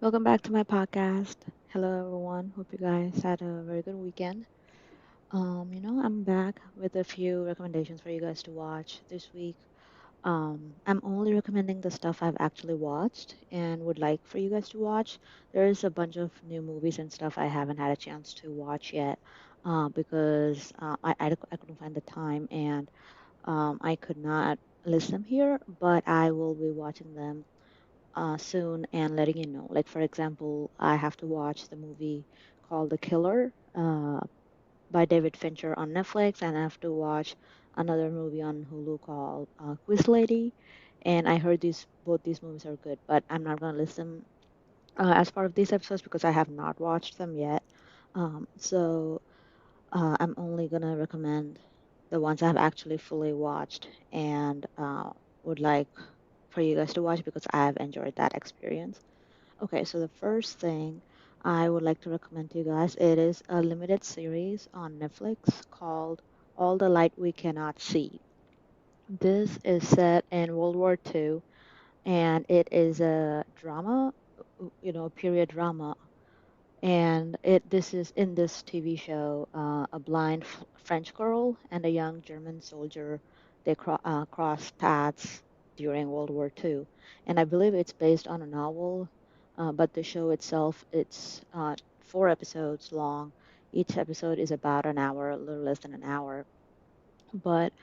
Welcome back to my podcast. Hello, everyone. Hope you guys had a very good weekend. I'm back with a few recommendations for you guys to watch this week. I'm only recommending the stuff I've actually watched and would like for you guys to watch. There's a bunch of new movies and stuff I haven't had a chance to watch yet because I couldn't find the time and I could not list them here, but I will be watching them soon and letting you know. Like, for example, I have to watch the movie called The Killer by David Fincher on Netflix, and I have to watch another movie on Hulu called Quiz Lady. And I heard both these movies are good, but I'm not gonna list them as part of these episodes because I have not watched them yet. So I'm only gonna recommend the ones I've actually fully watched and would like for you guys to watch because I've enjoyed that experience. Okay, so the first thing I would like to recommend to you guys, it is a limited series on Netflix called All the Light We Cannot See. This is set in World War II and it is a drama, period drama. And this is in this TV show, a blind French girl and a young German soldier, they cross paths during World War II. And I believe it's based on a novel, but the show itself, it's 4 episodes long. Each episode is about an hour, a little less than an hour. But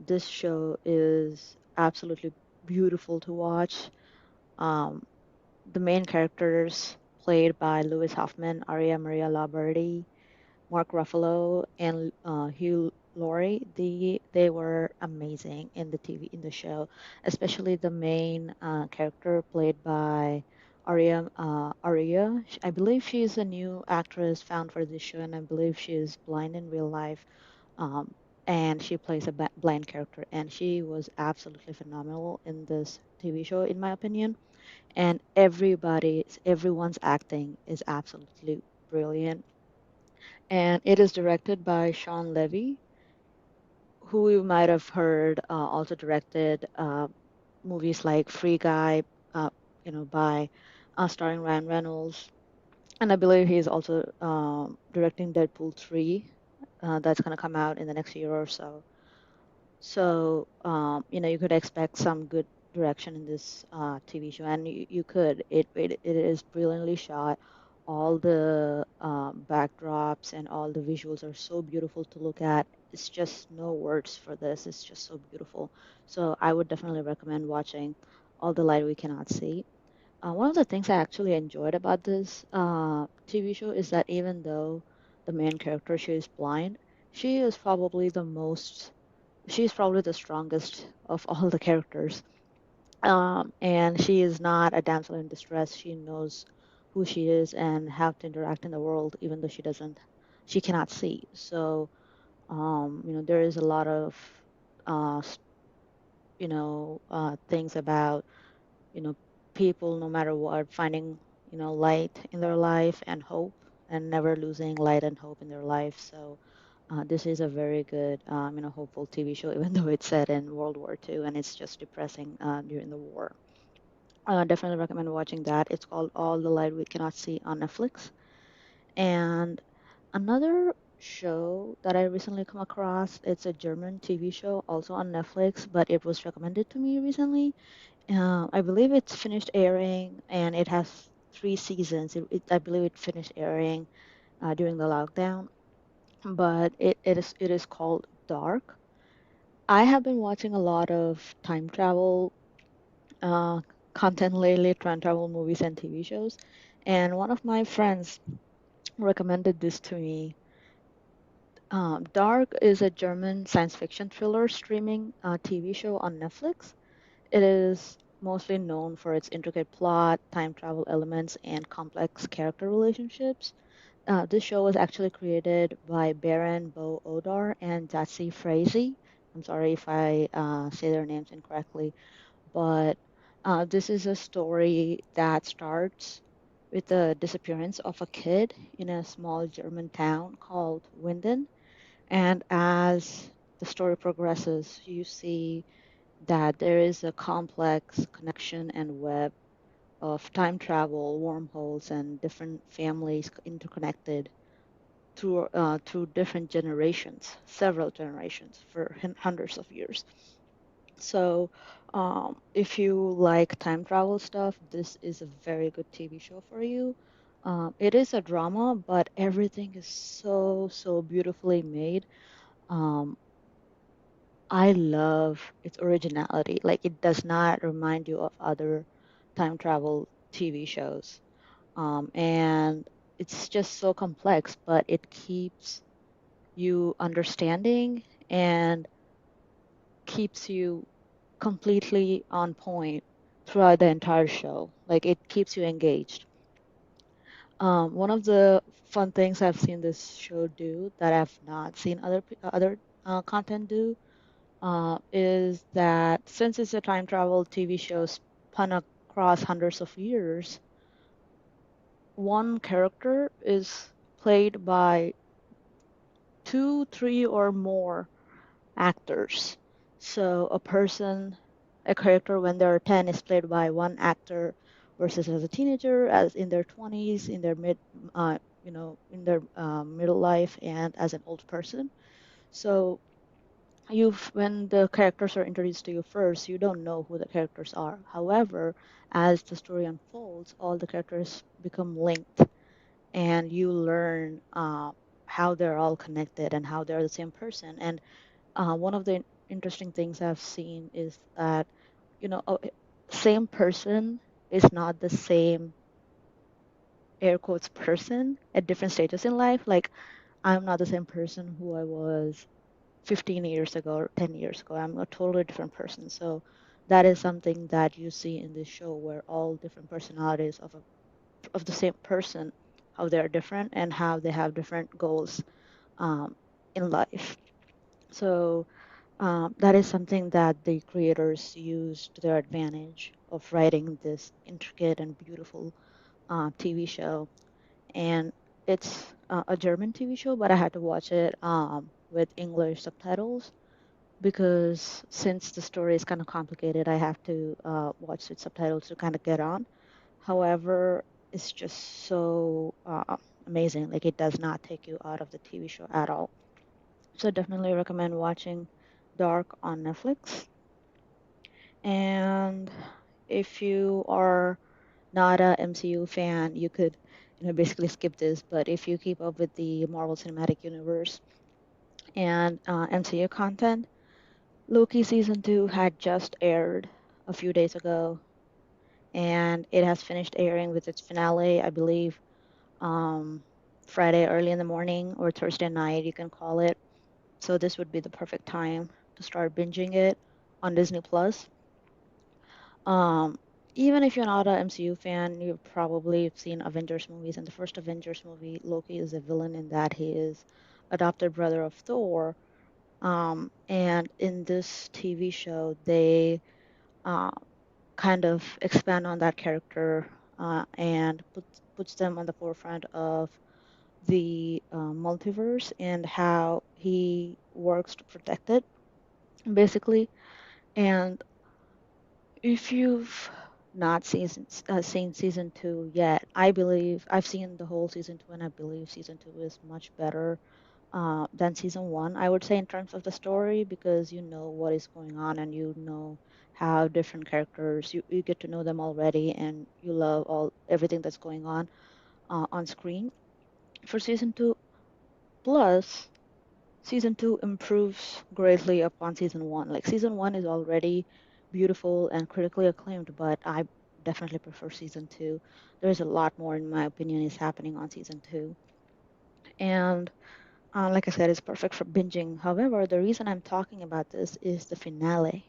this show is absolutely beautiful to watch. Um, the main characters played by Lewis Hoffman, Aria Maria Laberty, Mark Ruffalo, and Hugh Laurie. They were amazing in the show, especially the main character played by Aria. I believe she's a new actress found for this show, and I believe she is blind in real life. Um, and she plays a blind character, and she was absolutely phenomenal in this TV show, in my opinion, and everyone's acting is absolutely brilliant. And it is directed by Sean Levy, who you might have heard also directed movies like Free Guy, uh, by starring Ryan Reynolds. And I believe he's also directing Deadpool 3, that's going to come out in the next year or so. So, you could expect some good direction in this TV show, and you could. It is brilliantly shot. All the backdrops and all the visuals are so beautiful to look at. It's just no words for this. It's just so beautiful. So I would definitely recommend watching All the Light We Cannot See. One of the things I actually enjoyed about this TV show is that even though the main character, she is blind, she is probably the most she's probably the strongest of all the characters. And she is not a damsel in distress. She knows who she is and how to interact in the world, even though she cannot see. So, there is a lot of, uh, s- things about, you know, people, no matter what, finding, light in their life and hope and never losing light and hope in their life. So, this is a very good, hopeful TV show, even though it's set in World War II and it's just depressing during the war. Definitely recommend watching that. It's called All the Light We Cannot See on Netflix. And another show that I recently come across, it's a German TV show also on Netflix, but it was recommended to me recently. I believe it's finished airing and it has 3 seasons. I believe it finished airing during the lockdown, but it is called Dark. I have been watching a lot of time travel uh, content lately, time travel movies and TV shows, and one of my friends recommended this to me. Dark is a German science fiction thriller streaming TV show on Netflix. It is mostly known for its intricate plot, time travel elements, and complex character relationships. This show was actually created by Baron Bo Odar and Jatsi Frazee. I'm sorry if I say their names incorrectly, but this is a story that starts with the disappearance of a kid in a small German town called Winden. And as the story progresses, you see that there is a complex connection and web of time travel, wormholes, and different families interconnected through different generations, several generations for hundreds of years. So, if you like time travel stuff, this is a very good TV show for you. It is a drama, but everything is so beautifully made. Um, I love its originality. Like, it does not remind you of other time travel TV shows. And it's just so complex, but it keeps you understanding and keeps you completely on point throughout the entire show. Like, it keeps you engaged. One of the fun things I've seen this show do that I've not seen other content do is that since it's a time travel TV show spun across hundreds of years, one character is played by two, three, or more actors. So a character when they're 10 is played by one actor versus as a teenager, as in their 20s, in their in their middle life, and as an old person. So when the characters are introduced to you first, you don't know who the characters are. However, as the story unfolds, all the characters become linked, and you learn how they're all connected and how they're the same person. And one of the interesting things I've seen is that, same person is not the same air quotes person at different stages in life. Like, I'm not the same person who I was 15 years ago or 10 years ago. I'm a totally different person. So that is something that you see in this show where all different personalities of the same person, how they're different and how they have different goals um, in life. So that is something that the creators use to their advantage of writing this intricate and beautiful TV show. And it's a German TV show, but I had to watch it with English subtitles because since the story is kind of complicated, I have to watch with subtitles to kind of get on. However, it's just so amazing. Like, it does not take you out of the TV show at all. So definitely recommend watching Dark on Netflix. And if you are not a MCU fan, you could, basically skip this. But if you keep up with the Marvel Cinematic Universe and MCU content, Loki season 2 had just aired a few days ago, and it has finished airing with its finale, I believe, um, Friday early in the morning or Thursday night, you can call it. So this would be the perfect time to start binging it on Disney Plus. Um, Even if you're not a MCU fan, you've probably seen Avengers movies. And the first Avengers movie, Loki is a villain in that he is adopted brother of Thor. And in this TV show, they uh, kind of expand on that character and puts them on the forefront of the multiverse and how he works to protect it, basically. And if you've not seen season 2 yet, I believe I've seen the whole season 2, and I believe season 2 is much better than season 1. I would say in terms of the story because you know what is going on and you know how different characters you get to know them already and you love all everything that's going on screen for season 2. Plus, season 2 improves greatly upon season 1. Like, season 1 is already beautiful and critically acclaimed, but I definitely prefer season 2. There's a lot more, in my opinion, is happening on season 2. And like I said, it's perfect for binging. However, the reason I'm talking about this is the finale.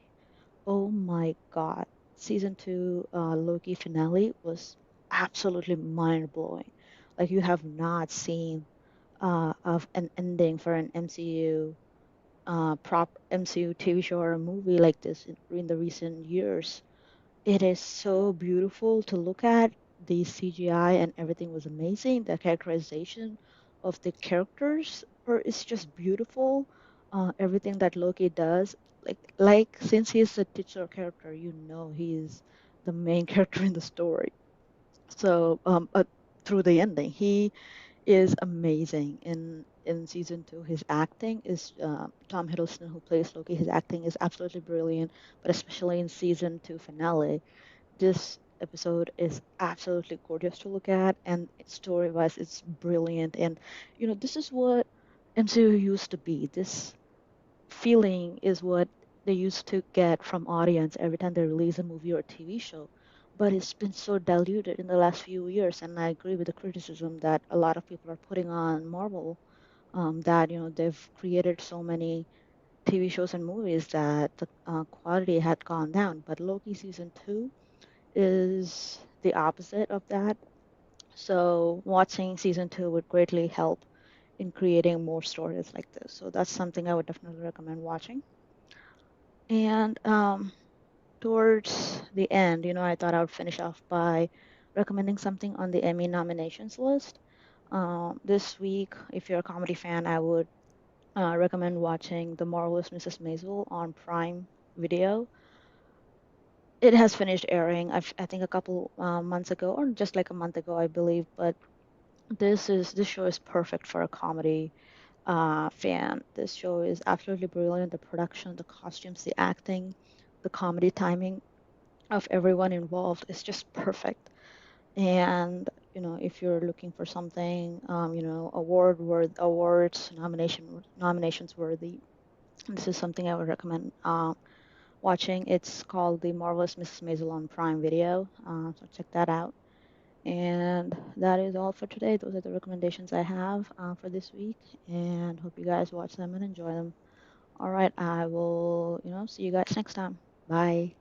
Oh my God. Season 2 Loki finale was absolutely mind blowing. Like, you have not seen of an ending for an prop MCU TV show or a movie like this in the recent years. It is so beautiful to look at. The CGI and everything was amazing. The characterization of the characters is just beautiful. Everything that Loki does, like since he's a titular character, you know he is the main character in the story. So, through the ending, he is amazing in season two. His acting is Tom Hiddleston, who plays Loki. His acting is absolutely brilliant, but especially in season two finale, this episode is absolutely gorgeous to look at, and story-wise, it's brilliant. And this is what MCU used to be. This feeling is what they used to get from audience every time they release a movie or TV show. But it's been so diluted in the last few years, and I agree with the criticism that a lot of people are putting on Marvel, that they've created so many TV shows and movies that the quality had gone down. But Loki season two is the opposite of that. So watching season two would greatly help in creating more stories like this. So that's something I would definitely recommend watching. And towards the end, I thought I would finish off by recommending something on the Emmy nominations list. This week, if you're a comedy fan, I would recommend watching The Marvelous Mrs. Maisel on Prime Video. It has finished airing, I think, a couple months ago, or just like a month ago, I believe. But this show is perfect for a comedy fan. This show is absolutely brilliant. The production, the costumes, the acting, the comedy timing of everyone involved is just perfect. And if you're looking for something, awards nominations worthy, this is something I would recommend watching. It's called The Marvelous Mrs. Maisel on Prime Video. So check that out. And that is all for today. Those are the recommendations I have for this week, and hope you guys watch them and enjoy them. All right, I will, see you guys next time. Bye.